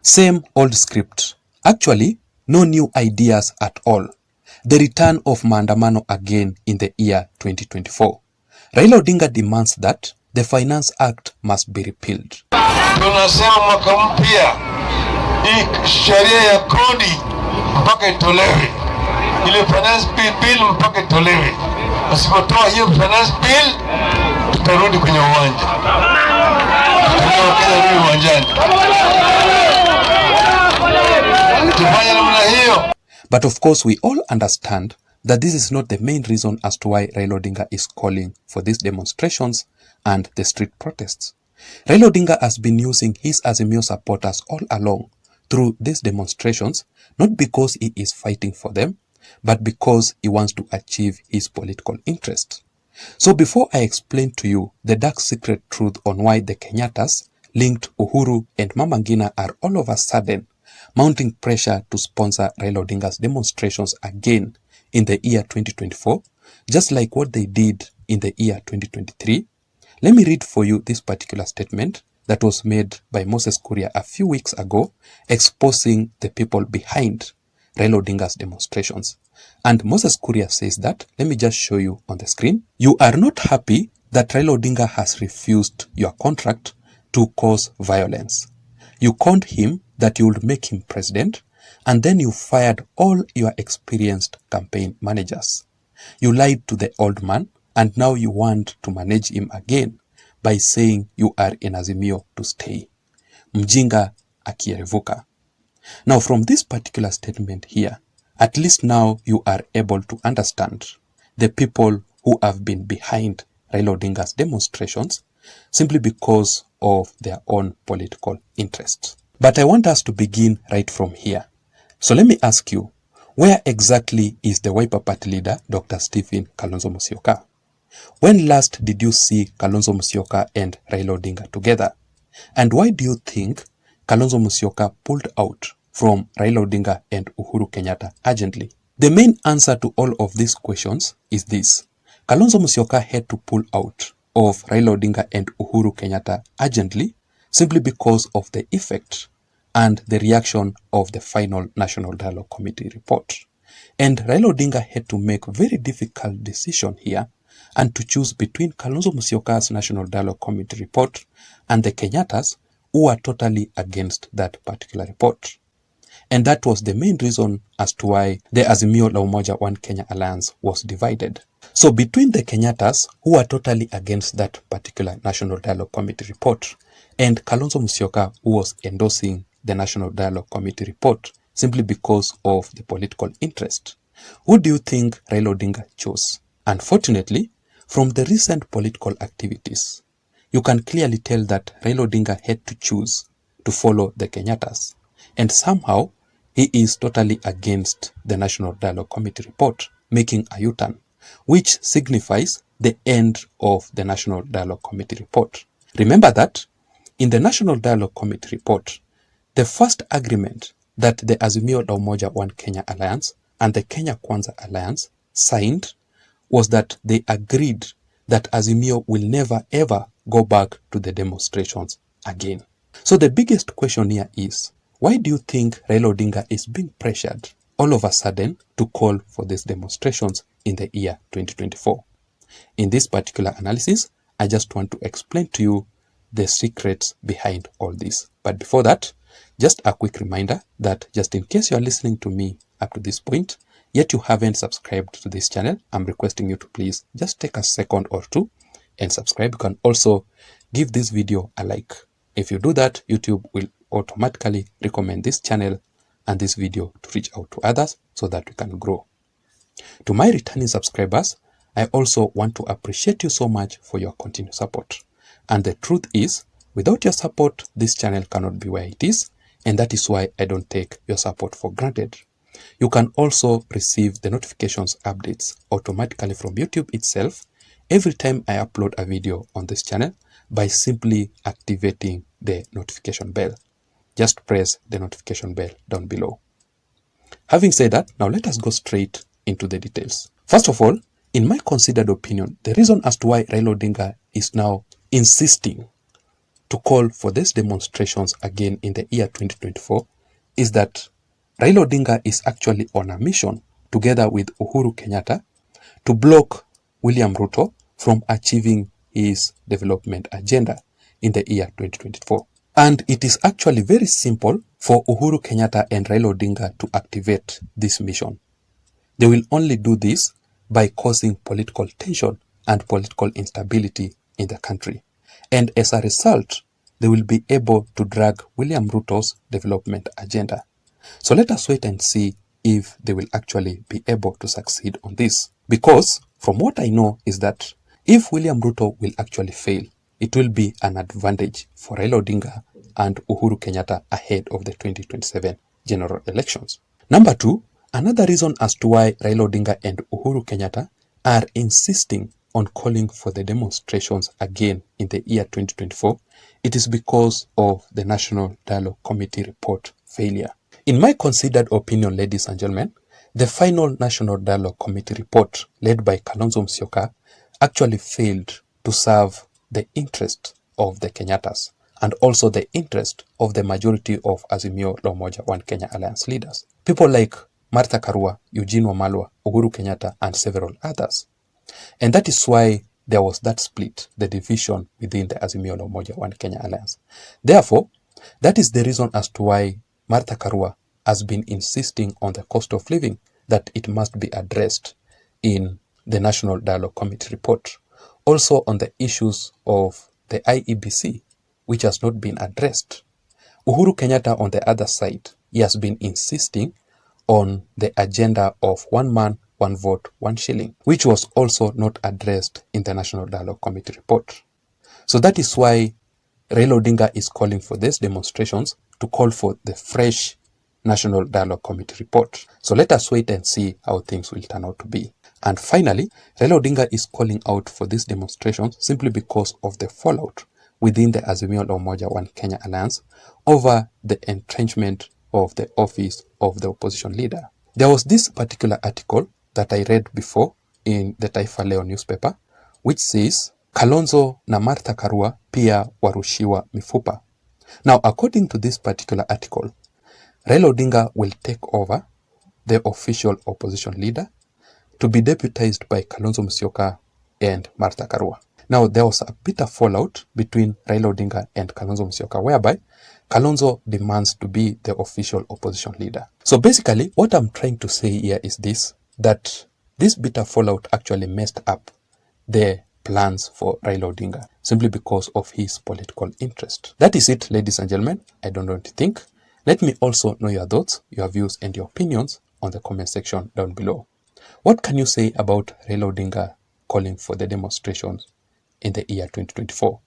Same old script. Actually, no new ideas at all. The return of maandamano again in the year 2024. Raila Odinga demands that the Finance Act must be repealed. Tunasema mwaka mpya hii sheria ya kodi mpaka itolewe. Ile finance bill mpaka itolewe. Usipotoa hiyo finance bill tutarudi kwenye uwanja. Tutarudi uwanjani. Tufanye namna hiyo. But of course we all understand that this is not the main reason as to why Raila Odinga is calling for these demonstrations and the street protests. Raila Odinga has been using his Azimio supporters all along through these demonstrations, not because he is fighting for them, but because he wants to achieve his political interest. So before I explain to you the dark secret truth on why the Kenyattas linked Uhuru and Mama Ngina are all of a sudden mounting pressure to sponsor Raila Odinga's demonstrations again in the year 2024, just like what they did in the year 2023, let me read for you this particular statement that was made by Moses Kuria a few weeks ago, exposing the people behind Raila Odinga's demonstrations. And Moses Kuria says that, let me just show you on the screen. You are not happy that Raila Odinga has refused your contract to cause violence. You conned him that you would make him president, and then you fired all your experienced campaign managers. You lied to the old man, and now you want to manage him again by saying you are in Azimio to stay. Mjinga akierevuka. Now from this particular statement here, at least now you are able to understand the people who have been behind Raila Odinga's demonstrations simply because of their own political interests. But I want us to begin right from here. So let me ask you, where exactly is the Wiper Party leader, Dr. Stephen Kalonzo Musyoka? When last did you see Kalonzo Musyoka and Raila Odinga together? And why do you think Kalonzo Musyoka pulled out from Raila Odinga and Uhuru Kenyatta urgently? The main answer to all of these questions is this. Kalonzo Musyoka had to pull out of Raila Odinga and Uhuru Kenyatta urgently simply because of the effect and the reaction of the final National Dialogue Committee report. And Raila Odinga had to make a very difficult decision here and to choose between Kalonzo Musyoka's National Dialogue Committee report and the Kenyattas, who are totally against that particular report. And that was the main reason as to why the Azimio la Umoja One Kenya Alliance was divided. So between the Kenyattas, who are totally against that particular National Dialogue Committee report, and Kalonzo Musyoka, who was endorsing the National Dialogue Committee report simply because of the political interest, who do you think Raila Odinga chose? Unfortunately, from the recent political activities, you can clearly tell that Raila Odinga had to choose to follow the Kenyattas, and somehow he is totally against the National Dialogue Committee report, making a U-turn, which signifies the end of the National Dialogue Committee report. Remember that in the National Dialogue Committee report, the first agreement that the Azimio la Umoja One Kenya Alliance and the Kenya Kwanza Alliance signed was that they agreed that Azimio will never ever go back to the demonstrations again. So the biggest question here is, why do you think Raila Odinga is being pressured all of a sudden to call for these demonstrations in the year 2024? In this particular analysis, I just want to explain to you the secrets behind all this. But before that, just a quick reminder that just in case you are listening to me up to this point, yet you haven't subscribed to this channel, I'm requesting you to please just take a second or two and subscribe. You can also give this video a like. If you do that, YouTube will automatically recommend this channel and this video to reach out to others so that we can grow. To my returning subscribers, I also want to appreciate you so much for your continued support. And the truth is, without your support, this channel cannot be where it is, and that is why I don't take your support for granted. You can also receive the notifications updates automatically from YouTube itself every time I upload a video on this channel by simply activating the notification bell. Just press the notification bell down below. Having said that, now let us go straight into the details. First of all, in my considered opinion, the reason as to why Raila Odinga is now insisting to call for these demonstrations again in the year 2024 is that Raila Odinga is actually on a mission together with Uhuru Kenyatta to block William Ruto from achieving his development agenda in the year 2024. And it is actually very simple for Uhuru Kenyatta and Raila Odinga to activate this mission. They will only do this by causing political tension and political instability in the country. And as a result, they will be able to drag William Ruto's development agenda. So let us wait and see if they will actually be able to succeed on this. Because from what I know is that if William Ruto will actually fail, it will be an advantage for Raila Odinga and Uhuru Kenyatta ahead of the 2027 general elections. Number two, another reason as to why Raila Odinga and Uhuru Kenyatta are insisting on calling for the demonstrations again in the year 2024, it is because of the National Dialogue Committee report failure. In my considered opinion, ladies and gentlemen, the final National Dialogue Committee report led by Kalonzo Musyoka actually failed to serve the interest of the Kenyattas and also the interest of the majority of Azimio la Umoja One Kenya Alliance leaders. People like Martha Karua, Eugene Wamalwa, Uhuru Kenyatta, and several others. And that is why there was that split, the division within the Azimio la Umoja One Kenya Alliance. Therefore, that is the reason as to why Martha Karua has been insisting on the cost of living, that it must be addressed in the National Dialogue Committee report. Also on the issues of the IEBC, which has not been addressed. Uhuru Kenyatta on the other side, he has been insisting on the agenda of one man, one vote, one shilling, which was also not addressed in the National Dialogue Committee report. So that is why Raila Odinga is calling for these demonstrations to call for the fresh National Dialogue Committee report. So let us wait and see how things will turn out to be. And finally, Raila Odinga is calling out for these demonstrations simply because of the fallout within the Azimio la Umoja One Kenya Alliance over the entrenchment of the office of the opposition leader. There was this particular article that I read before in the Taifa Leo newspaper, which says, Kalonzo na Martha Karua pia warushiwa mifupa. Now, according to this particular article, Raila Odinga will take over the official opposition leader to be deputized by Kalonzo Musyoka and Martha Karua. Now, there was a bitter fallout between Raila Odinga and Kalonzo Musyoka, whereby Kalonzo demands to be the official opposition leader. So basically, what I'm trying to say here is this, that this bitter fallout actually messed up the plans for Raila Odinga simply because of his political interest. That is it, ladies and gentlemen. I don't know what you think. Let me also know your thoughts, your views, and your opinions on the comment section down below. What can you say about Raila Odinga calling for the demonstrations in the year 2024?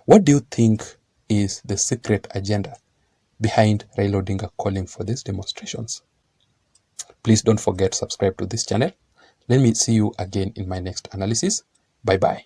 What do you think is the secret agenda behind Raila Odinga calling for these demonstrations? Please don't forget to subscribe to this channel. Let me see you again in my next analysis. Bye-bye.